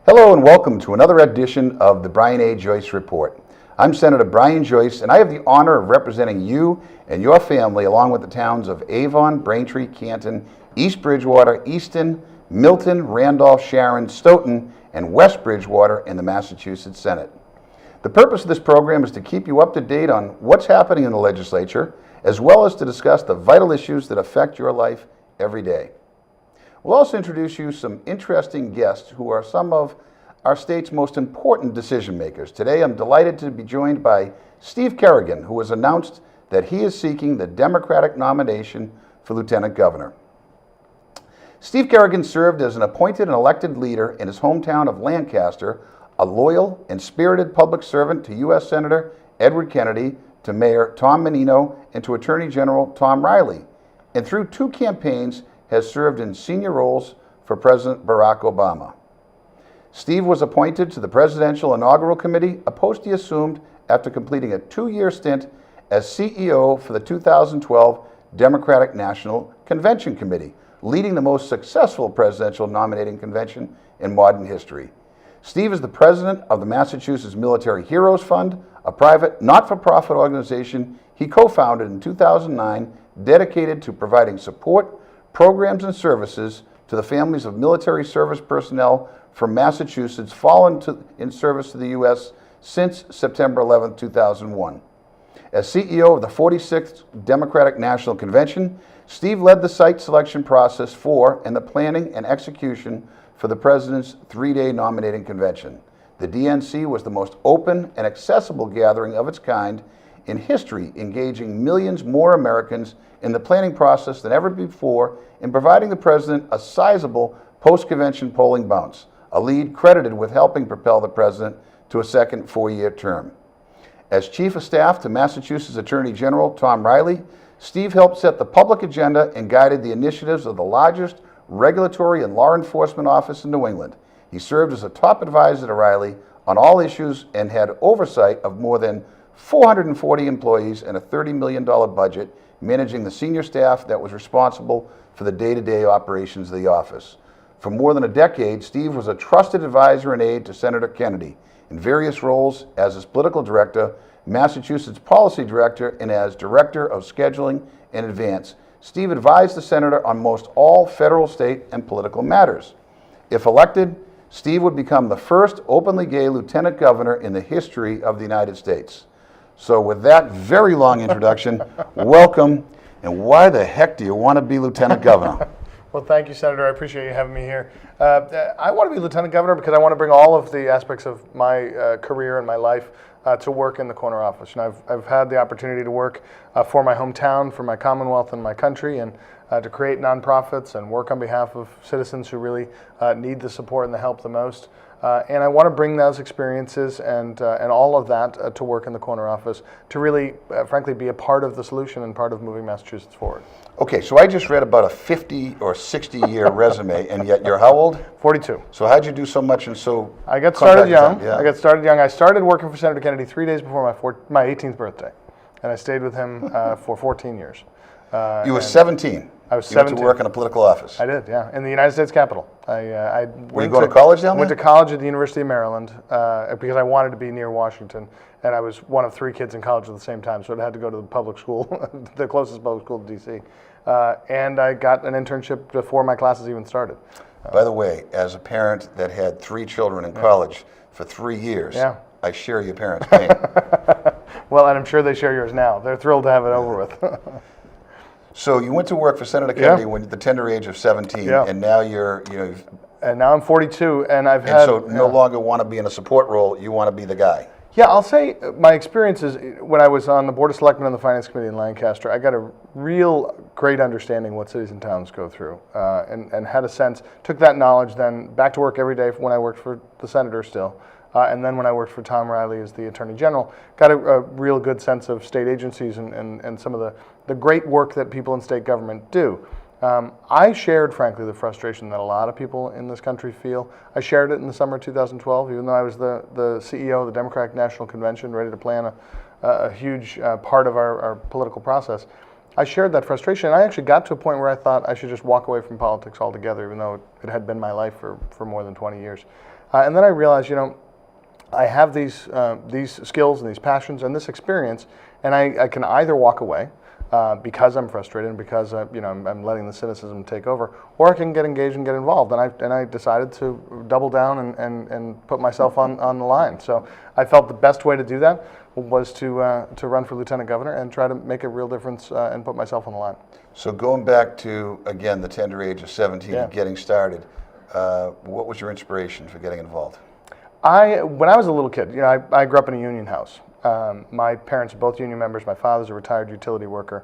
Hello and welcome to another edition of the Brian A. Joyce Report. I'm Senator Brian Joyce, and I have the honor of representing you and your family along with the towns of Avon, Braintree, Canton, East Bridgewater, Easton, Milton, Randolph, Sharon, Stoughton, and West Bridgewater in the Massachusetts Senate. The purpose of this program is to keep you up to date on what's happening in the legislature, as well as to discuss the vital issues that affect your life every day. We'll also introduce you some interesting guests who are some of our state's most important decision makers. Today, I'm delighted to be joined by Steve Kerrigan, who has announced that he is seeking the Democratic nomination for Lieutenant Governor. Steve Kerrigan served as an appointed and elected leader in his hometown of Lancaster, a loyal and spirited public servant to U.S. Senator Edward Kennedy, to Mayor Tom Menino, and to Attorney General Tom Riley, and through two campaigns has served in senior roles for President Barack Obama. Steve was appointed to the Presidential Inaugural Committee, a post he assumed after completing a 2-year stint as CEO for the 2012 Democratic National Convention Committee, leading the most successful presidential nominating convention in modern history. Steve is the president of the Massachusetts Military Heroes Fund, a private, not-for-profit organization he co-founded in 2009 dedicated to providing support, programs, and services to the families of military service personnel from Massachusetts fallen in service to the U.S. since September 11, 2001. As CEO of the 46th Democratic National Convention, Steve led the site selection process for and the planning and execution for the President's 3-day nominating convention. The DNC was the most open and accessible gathering of its kind in history, engaging millions more Americans in the planning process than ever before in providing the President a sizable post-convention polling bounce, a lead credited with helping propel the President to a second 4-year term. As Chief of Staff to Massachusetts Attorney General Tom Riley, Steve helped set the public agenda and guided the initiatives of the largest regulatory and law enforcement office in New England. He served as a top advisor to Riley on all issues and had oversight of more than 440 employees and a $30 million budget, managing the senior staff that was responsible for the day-to-day operations of the office. For more than a decade, Steve was a trusted advisor and aide to Senator Kennedy in various roles as his political director, Massachusetts policy director, and as director of scheduling and advance. Steve advised the senator on most all federal, state, and political matters. If elected, Steve would become the first openly gay lieutenant governor in the history of the United States. So with that very long introduction, welcome, and why the heck do you want to be lieutenant governor? Well, thank you, Senator. I appreciate you having me here. I want to be lieutenant governor because I want to bring all of the aspects of my career and my life to work in the corner office. And I've had the opportunity to work for my hometown, for my Commonwealth and my country, and to create nonprofits and work on behalf of citizens who really need the support and the help the most. And I want to bring those experiences and all of that to work in the corner office to really, frankly, be a part of the solution and part of moving Massachusetts forward. Okay, so I just read about a 50 or 60-year resume, and yet you're how old? 42. So how'd you do so much in so I got started young. Yeah. I got started young. I started working for Senator Kennedy 3 days before my 18th birthday, and I stayed with him for 14 years. You were 17. I was 17. You went to work in a political office. I did, yeah, in the United States Capitol. Were you going to college down there? Went to college at the University of Maryland because I wanted to be near Washington, and I was one of 3 kids in college at the same time, so I had to go to the public school, the closest public school to D.C. And I got an internship before my classes even started. By the way, as a parent that had 3 children in college for 3 years, I share your parents' pain. Well, and I'm sure they share yours now. They're thrilled to have it over with. So you went to work for Senator Kennedy when at the tender age of 17, and now And now I'm 42, and so no longer want to be in a support role. You want to be the guy. Yeah, I'll say my experiences when I was on the Board of Selectmen and the Finance Committee in Lancaster, I got a real great understanding what cities and towns go through, and had a sense, took that knowledge then back to work every day when I worked for the senator still, and then when I worked for Tom Riley as the Attorney General, got a real good sense of state agencies and some of the great work that people in state government do. I shared, frankly, the frustration that a lot of people in this country feel. I shared it in the summer of 2012, even though I was the CEO of the Democratic National Convention, ready to plan a huge part of our political process. I shared that frustration. I actually got to a point where I thought I should just walk away from politics altogether, even though it had been my life for more than 20 years. And then I realized, I have these skills and these passions and this experience, and I can either walk away because I'm frustrated and because I'm letting the cynicism take over, or I can get engaged and get involved. And I decided to double down and put myself on the line. So I felt the best way to do that was to run for lieutenant governor and try to make a real difference and put myself on the line. So going back to, again, the tender age of 17 and getting started, what was your inspiration for getting involved? When I was a little kid, I grew up in a union house. My parents are both union members. My father's a retired utility worker.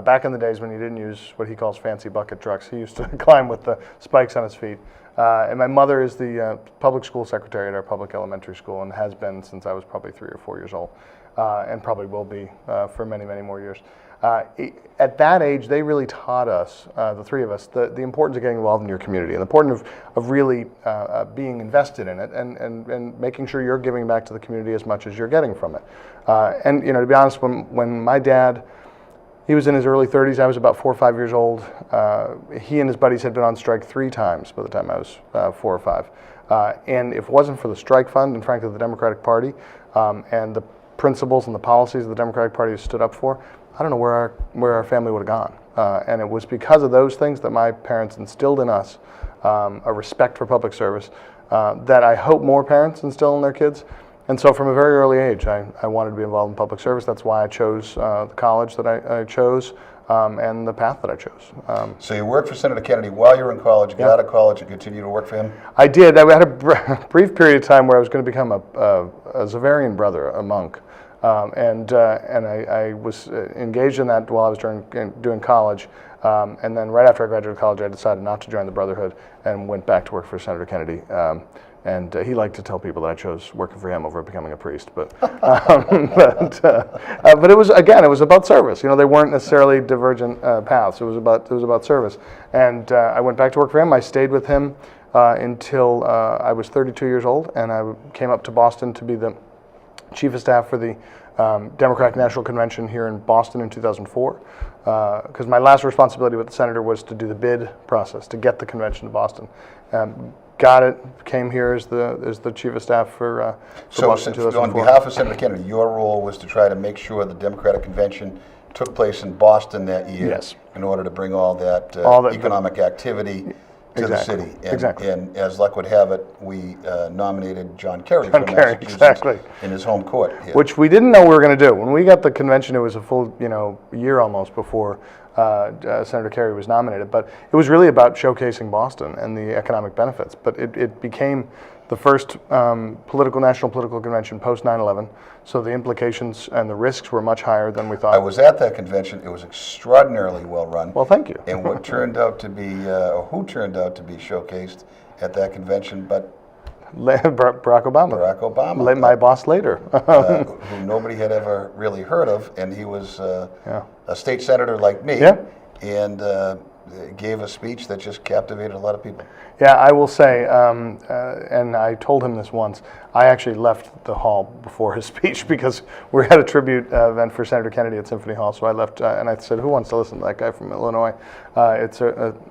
Back in the days when he didn't use what he calls fancy bucket trucks, he used to climb with the spikes on his feet. And my mother is the public school secretary at our public elementary school and has been since I was probably 3 or 4 years old, and probably will be for many, many more years. At that age, they really taught us, the three of us, the importance of getting involved in your community and the importance of really being invested in it and making sure you're giving back to the community as much as you're getting from it. And to be honest, when my dad, he was in his early 30s, I was about 4 or 5 years old. He and his buddies had been on strike 3 times by the time I was 4 or 5. And if it wasn't for the strike fund and frankly the Democratic Party and the principles and the policies the Democratic Party has stood up for, I don't know where our family would have gone. And it was because of those things that my parents instilled in us a respect for public service that I hope more parents instill in their kids. And so from a very early age, I wanted to be involved in public service. That's why I chose the college that I chose and the path that I chose. So you worked for Senator Kennedy while you were in college, got out of college, and continued to work for him? I did. I had a brief period of time where I was going to become a Xaverian brother, a monk. And I was engaged in that while I was doing college. And then right after I graduated college, I decided not to join the Brotherhood and went back to work for Senator Kennedy. And he liked to tell people that I chose working for him over becoming a priest. But it was, again, it was about service. They weren't necessarily divergent paths. It was about service. And I went back to work for him. I stayed with him until I was 32 years old, and I came up to Boston to be the Chief of Staff for the Democratic National Convention here in Boston in 2004. Because my last responsibility with the senator was to do the bid process to get the convention to Boston. Got it. Came here as the Chief of Staff for Boston in 2004. So on behalf of Senator Kennedy, your role was to try to make sure the Democratic Convention took place in Boston that year. Yes. In order to bring all that economic activity to the city. And as luck would have it, we nominated John Kerry from Massachusetts in his home court here. Which we didn't know we were going to do. When we got the convention, it was a full year almost before Senator Kerry was nominated. But it was really about showcasing Boston and the economic benefits. But it became the first national political convention post 9/11. So the implications and the risks were much higher than we thought. I was at that convention. It was extraordinarily well run. Well, thank you. And what turned out to be, or who turned out to be showcased at that convention, but Barack Obama. Barack Obama. My boss later. Who nobody had ever really heard of, and he was a state senator like me, and gave a speech that just captivated a lot of people. Yeah, I will say, and I told him this once, I actually left the hall before his speech because we had a tribute event for Senator Kennedy at Symphony Hall, so I left and I said, who wants to listen to that guy from Illinois? It's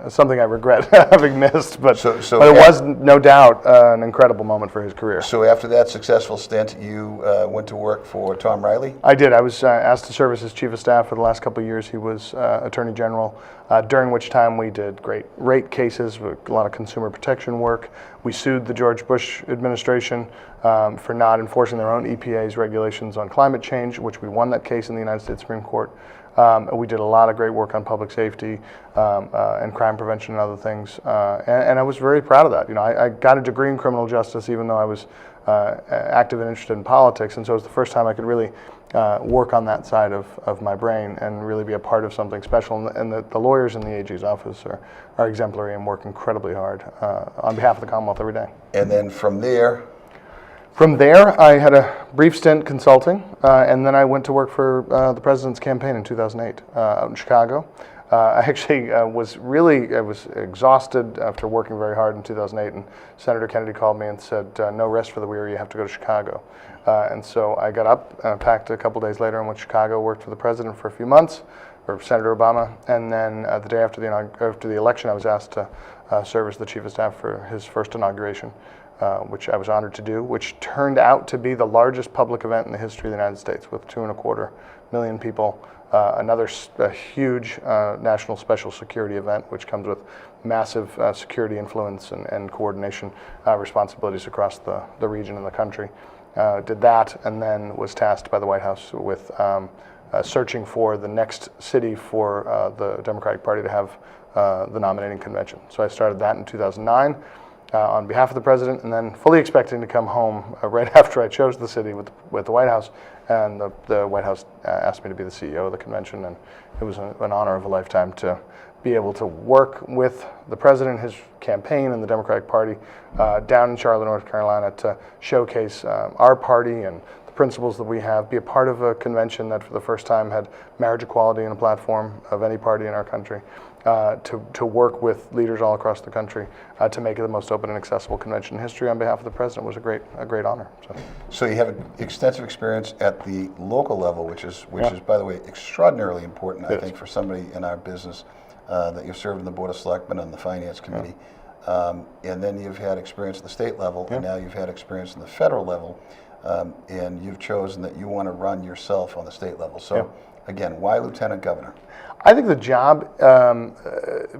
something I regret having missed, but it was no doubt an incredible moment for his career. So after that successful stint, you went to work for Tom Riley? I did. I was asked to serve as his Chief of Staff for the last couple of years. He was Attorney General, during which time we did great rate cases, a lot of consumer protection work. We sued the George Bush administration for not enforcing their own EPA's regulations on climate change, which we won that case in the United States Supreme Court. We did a lot of great work on public safety and crime prevention and other things, and I was very proud of that. I got a degree in criminal justice even though I was active and interested in politics, and so it was the first time I could really work on that side of my brain and really be a part of something special. And the lawyers in the AG's office are exemplary and work incredibly hard on behalf of the Commonwealth every day. And then from there? From there, I had a brief stint consulting, and then I went to work for the president's campaign in 2008 out in Chicago. I actually I was exhausted after working very hard in 2008, and Senator Kennedy called me and said, no rest for the weary, you have to go to Chicago. And so I got up, packed a couple days later, and went to Chicago, worked for the president for a few months, or Senator Obama, and then the day after the election, I was asked to serve as the chief of staff for his first inauguration, which I was honored to do, which turned out to be the largest public event in the history of the United States, with 2.25 million people. Another huge national special security event, which comes with massive security influence and coordination responsibilities across the region and the country. Did that, and then was tasked by the White House with searching for the next city for the Democratic Party to have the nominating convention. So I started that in 2009 on behalf of the president, and then fully expecting to come home right after I chose the city with the White House. And the White House asked me to be the CEO of the convention, and it was an honor of a lifetime to be able to work with the president, his campaign, and the Democratic Party down in Charlotte, North Carolina, to showcase our party and the principles that we have, be a part of a convention that for the first time had marriage equality in a platform of any party in our country, to work with leaders all across the country to make it the most open and accessible convention in history on behalf of the president was a great honor. So you have extensive experience at the local level, which is by the way extraordinarily important, I think, for somebody in our business, that you've served in the Board of Selectmen and the Finance Committee, and then you've had experience at the state level, and now you've had experience in the federal level, and you've chosen that you want to run yourself on the state level. So again, why Lieutenant Governor? I think the job,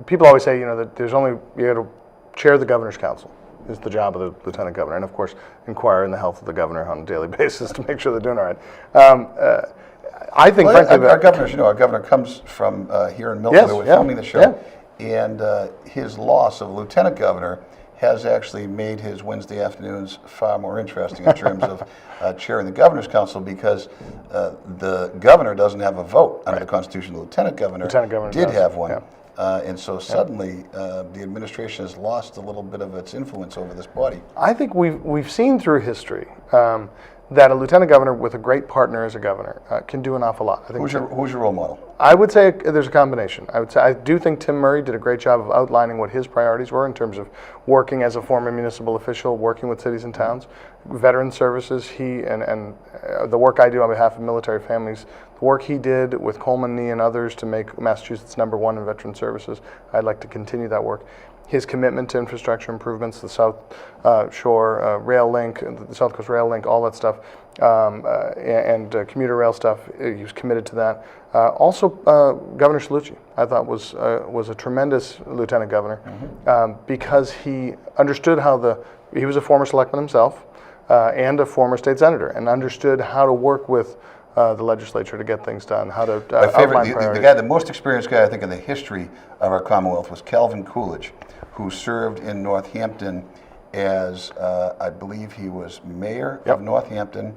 people always say, that you got to chair the Governor's Council is the job of the Lieutenant Governor, and of course inquire in the health of the governor on a daily basis to make sure they're doing all right. I think, frankly, our governor comes from here in Milton, where we're filming the show, and his loss of Lieutenant Governor has actually made his Wednesday afternoons far more interesting in terms of chairing the Governor's Council, because the governor doesn't have a vote under the Constitution. The Lieutenant Governor did have one. And so suddenly the administration has lost a little bit of its influence over this body. I think we've seen through history that a lieutenant governor with a great partner as a governor can do an awful lot. I think who's your role model? I would say there's a combination. I do think Tim Murray did a great job of outlining what his priorities were in terms of working as a former municipal official, working with cities and towns, veteran services. He and the work I do on behalf of military families, the work he did with Coleman Knee and others to make Massachusetts #1 in veteran services. I'd like to continue that work. His commitment to infrastructure improvements, the South Shore Rail Link, the South Coast Rail Link, all that stuff, and commuter rail stuff, he was committed to that. Also, Governor Cellucci, I thought was a tremendous lieutenant governor, because he understood he was a former selectman himself and a former state senator, and understood how to work with the legislature to get things done, how to outline priorities. The most experienced guy I think in the history of our Commonwealth was Calvin Coolidge, who served in Northampton as, I believe he was mayor of Northampton.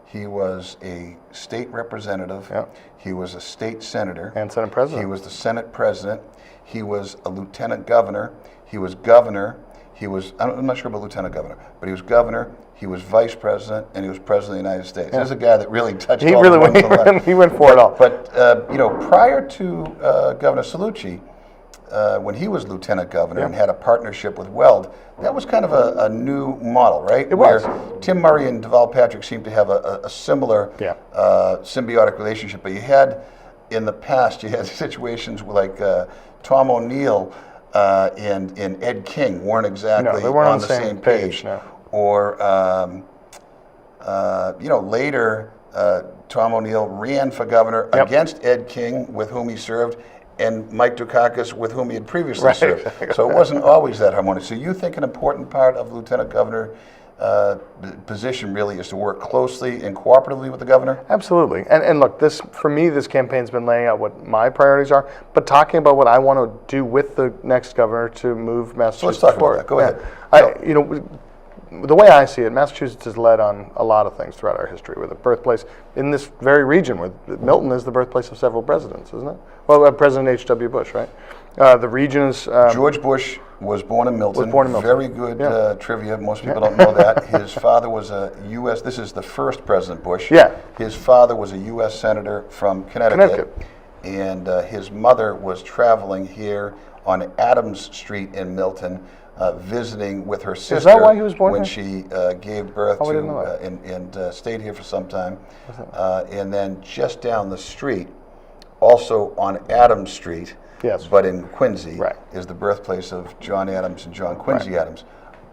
He was a state representative. He was a state senator. And Senate president. He was the Senate president. He was a lieutenant governor. He was governor. I'm not sure about lieutenant governor, but he was governor, he was vice president, and he was president of the United States. There's a guy that really touched all the ones on the left. He went for it all. But, prior to Governor Cellucci, when he was lieutenant governor and had a partnership with Weld, that was kind of a new model, right? It was. Where Tim Murray and Deval Patrick seemed to have a similar symbiotic relationship. But in the past, you had situations like Tom O'Neill and Ed King weren't exactly on the same page. No. Or, later, Tom O'Neill ran for governor against Ed King, with whom he served, and Mike Dukakis, with whom he had previously served. So it wasn't always that harmonious. So you think an important part of lieutenant governor position really is to work closely and cooperatively with the governor? Absolutely. And look, for me, this campaign's been laying out what my priorities are, but talking about what I want to do with the next governor to move Massachusetts forward. So let's talk about that. Go ahead. The way I see it, Massachusetts has led on a lot of things throughout our history. We're the birthplace in this very region, where Milton is the birthplace of several presidents, isn't it? Well, President H.W. Bush, right? The region is... George Bush was born in Milton. Very good trivia. Most people don't know that. His father was a U.S. This is the first President Bush. His father was a U.S. Senator from Connecticut. And his mother was traveling here on Adams Street in Milton, visiting with her sister. Is that why he was born when here? she gave birth to and stayed here for some time. And then just down the street, also on Adams Street, Yes. but in Quincy, Right. is the birthplace of John Adams and John Quincy Adams.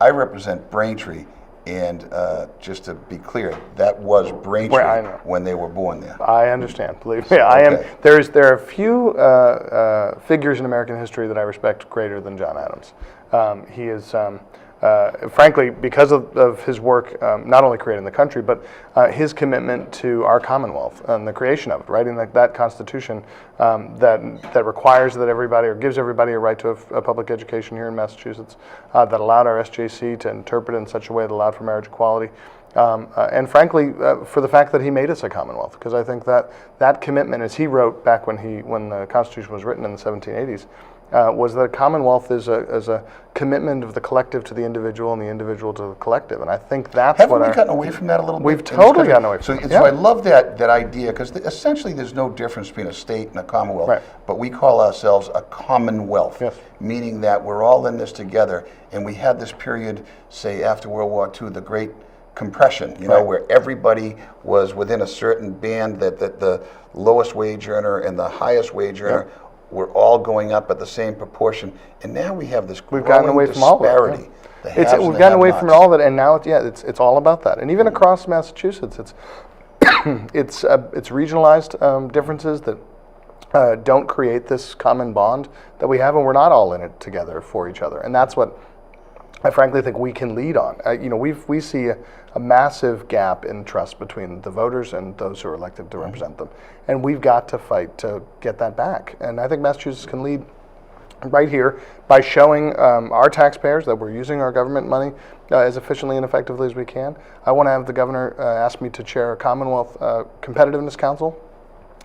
I represent Braintree, and just to be clear, that was Braintree I know. when they were born there. I understand. Believe me, I am. Okay. There are few figures in American history that I respect greater than John Adams. He is, frankly, because of his work, not only creating the country, but his commitment to our Commonwealth and the creation of it, writing that Constitution that requires that everybody, or gives everybody, a right to a public education here in Massachusetts, that allowed our SJC to interpret it in such a way that allowed for marriage equality. And frankly, for the fact that he made us a Commonwealth, because I think that commitment, as he wrote back when the Constitution was written in the 1780s, was that a Commonwealth is a commitment of the collective to the individual and the individual to the collective, and I think that's Haven't what we gotten away from that a little bit? We've totally gotten away from it. So I love that idea, because essentially there's no difference between a state and a commonwealth, Right. but we call ourselves a commonwealth, Yes. meaning that we're all in this together, and we had this period, say, after World War II, the Great Compression, Right. where everybody was within a certain band, that the lowest wage earner and the highest wage earner were all going up at the same proportion, and now we have this We've gotten away from all of disparity. that. The Yeah. haves and We've the gotten away from have-nots. all of it, and now it's all about that. And even across Massachusetts, it's it's regionalized differences that don't create this common bond that we have, and we're not all in it together for each other. And that's what I frankly think we can lead on. We see a massive gap in trust between the voters and those who are elected to represent them, and we've got to fight to get that back. And I think Massachusetts can lead right here by showing our taxpayers that we're using our government money as efficiently and effectively as we can. I want to have the governor ask me to chair a Commonwealth Competitiveness Council.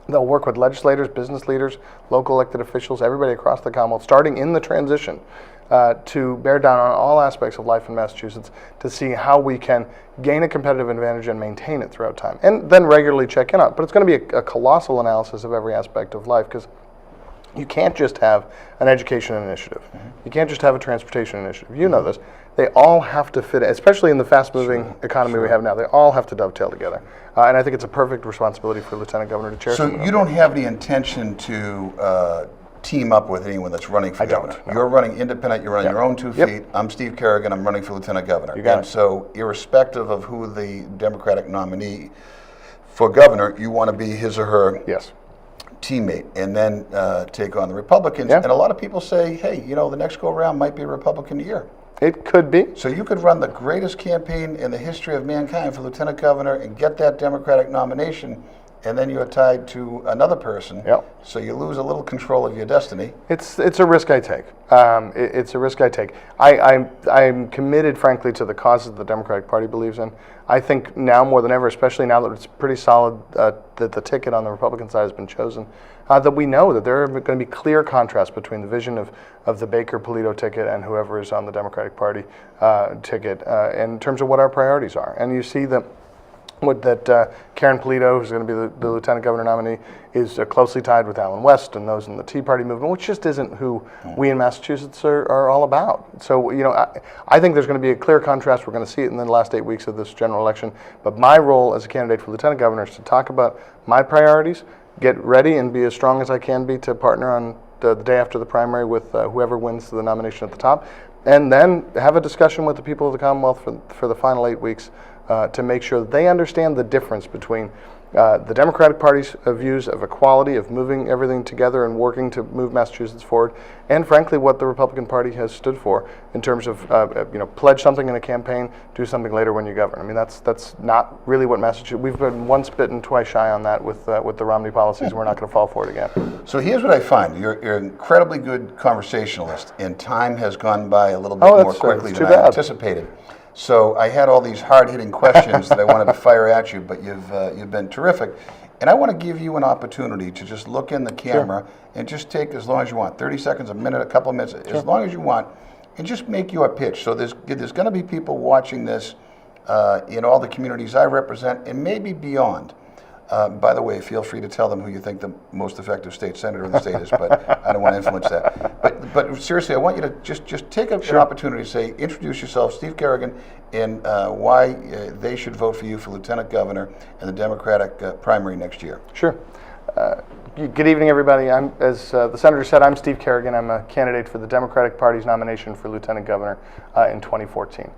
They'll work with legislators, business leaders, local elected officials, everybody across the Commonwealth, starting in the transition, to bear down on all aspects of life in Massachusetts to see how we can gain a competitive advantage and maintain it throughout time, and then regularly check in on it. But it's going to be a colossal analysis of every aspect of life, because you can't just have an education initiative. You can't just have a transportation initiative. You know this. They all have to fit, especially in the fast-moving economy we have now. They all have to dovetail together. And I think it's a perfect responsibility for Lieutenant Governor to chair. So you don't have any intention to team up with anyone that's running for governor? don't, no. You're running independent, you're on your own 2 Yep. feet. I'm Steve Kerrigan, I'm running for Lieutenant Governor. You got and it. so irrespective of who the Democratic nominee for governor, you want to be his or her Yes. teammate, and then take on the Republicans. Yeah. And a lot of people say, hey, the next go-around might be a Republican year. It could be. So you could run the greatest campaign in the history of mankind for Lieutenant Governor and get that Democratic nomination, and then you're tied to another person. Yep. So you lose a little control of your destiny. It's a risk I take. It's a risk I take. I'm committed, frankly, to the causes the Democratic Party believes in. I think now more than ever, especially now that it's pretty solid that the ticket on the Republican side has been chosen, that we know that there are going to be clear contrasts between the vision of the Baker-Polito ticket and whoever is on the Democratic Party ticket in terms of what our priorities are. And you see that Karen Polito, who's going to be the Lieutenant Governor nominee, is closely tied with Alan West and those in the Tea Party movement, which just isn't who we in Massachusetts are all about. So, I think there's going to be a clear contrast. We're going to see it in the last 8 weeks of this general election. But my role as a candidate for Lieutenant Governor is to talk about my priorities, get ready and be as strong as I can be to partner on the day after the primary with whoever wins the nomination at the top, and then have a discussion with the people of the Commonwealth for the final 8 weeks to make sure that they understand the difference between the Democratic Party's views of equality, of moving everything together and working to move Massachusetts forward, and frankly what the Republican Party has stood for in terms of pledge something in a campaign, do something later when you govern. I mean that's not really what Massachusetts. We've been once bitten, twice shy on that with the Romney policies. We're not going to fall for it again. So here's what I find. You're an incredibly good conversationalist, and time has gone by a little bit Oh, more that's quickly too than bad. I anticipated. So I had all these hard-hitting questions that I wanted to fire at you, but you've been terrific. And I want to give you an opportunity to just look in the camera and just take as long as you want, 30 seconds, a minute, a couple of minutes, as long as you want, and just make your pitch. So there's going to be people watching this in all the communities I represent and maybe beyond. By the way, feel free to tell them who you think the most effective state senator in the state is, but I don't want to influence that. But seriously, I want you to just take an opportunity to say, introduce yourself, Steve Kerrigan, and why they should vote for you for Lieutenant Governor in the Democratic primary next year. Sure. Good evening, everybody. As the Senator said, I'm Steve Kerrigan. I'm a candidate for the Democratic Party's nomination for Lieutenant Governor in 2014.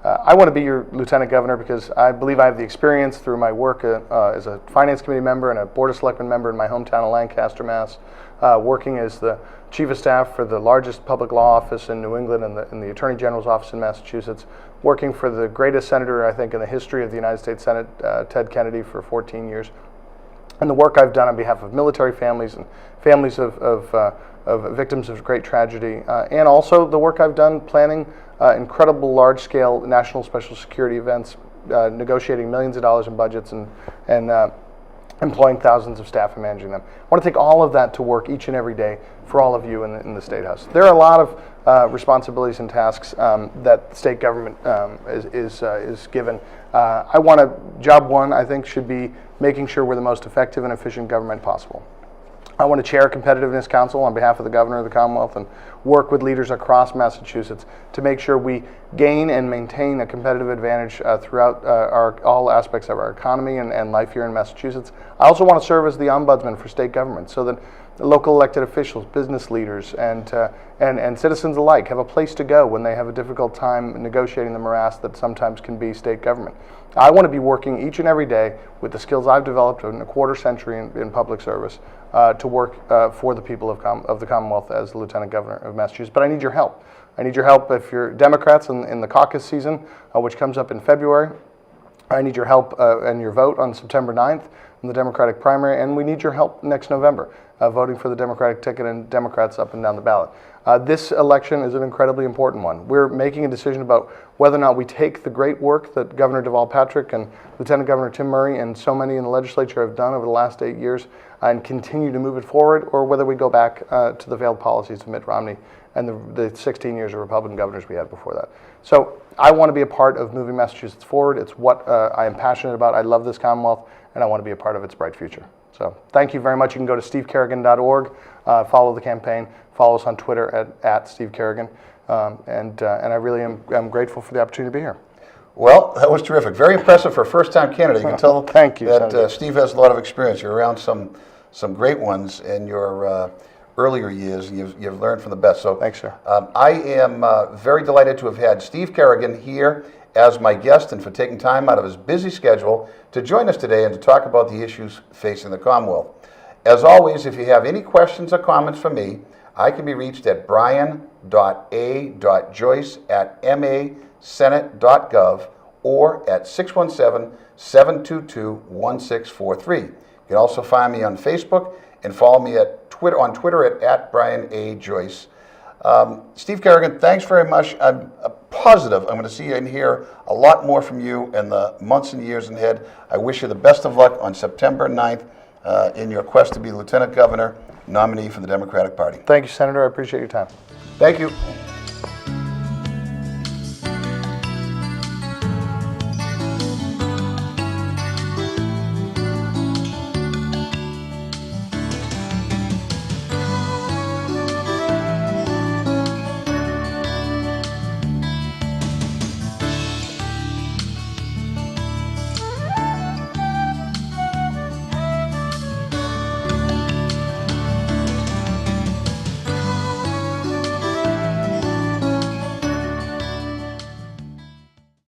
I want to be your Lieutenant Governor because I believe I have the experience through my work as a Finance Committee member and a Board of Selectmen member in my hometown of Lancaster, Mass., working as the Chief of Staff for the largest public law office in New England and the Attorney General's office in Massachusetts, working for the greatest senator, I think, in the history of the United States Senate, Ted Kennedy, for 14 years. And the work I've done on behalf of military families and families of victims of great tragedy, and also the work I've done planning incredible large-scale national special security events, negotiating millions of dollars in budgets and employing thousands of staff and managing them. I want to take all of that to work each and every day for all of you in the State House. There are a lot of responsibilities and tasks that the state government is given. Job one, I think, should be making sure we're the most effective and efficient government possible. I want to chair a competitiveness council on behalf of the governor of the Commonwealth and work with leaders across Massachusetts to make sure we gain and maintain a competitive advantage throughout all aspects of our economy and life here in Massachusetts. I also want to serve as the ombudsman for state government so that local elected officials, business leaders, and citizens alike have a place to go when they have a difficult time negotiating the morass that sometimes can be state government. I want to be working each and every day with the skills I've developed in a quarter century in public service to work for the people of the Commonwealth as the Lieutenant Governor of Massachusetts. But I need your help. I need your help if you're Democrats in the caucus season, which comes up in February. I need your help and your vote on September 9th in the Democratic primary, and we need your help next November, voting for the Democratic ticket and Democrats up and down the ballot. This election is an incredibly important one. We're making a decision about whether or not we take the great work that Governor Deval Patrick and Lieutenant Governor Tim Murray and so many in the legislature have done over the last 8 years and continue to move it forward, or whether we go back to the failed policies of Mitt Romney and the 16 years of Republican governors we had before that. So I want to be a part of moving Massachusetts forward. It's what I am passionate about. I love this Commonwealth, and I want to be a part of its bright future. So thank you very much. You can go to stevekerrigan.org, follow the campaign, follow us on Twitter at Steve Kerrigan, and I really am grateful for the opportunity to be here. Well, that was terrific. Very impressive for a first-time candidate. You can tell Thank you, that Steve has a lot of experience. You're around some great ones in your earlier years, and you've learned from the best. So thanks, sir. I am very delighted to have had Steve Kerrigan here as my guest and for taking time out of his busy schedule to join us today and to talk about the issues facing the Commonwealth. As always, if you have any questions or comments for me, I can be reached at brian.a.joyce@masenate.gov or at 617-722-1643. You can also find me on Facebook and follow me on Twitter at Brian A. Joyce. Steve Kerrigan, thanks very much. I'm positive I'm going to see and hear a lot more from you in the months and years ahead. I wish you the best of luck on September 9th in your quest to be Lieutenant Governor nominee for the Democratic Party. Thank you, Senator. I appreciate your time. Thank you.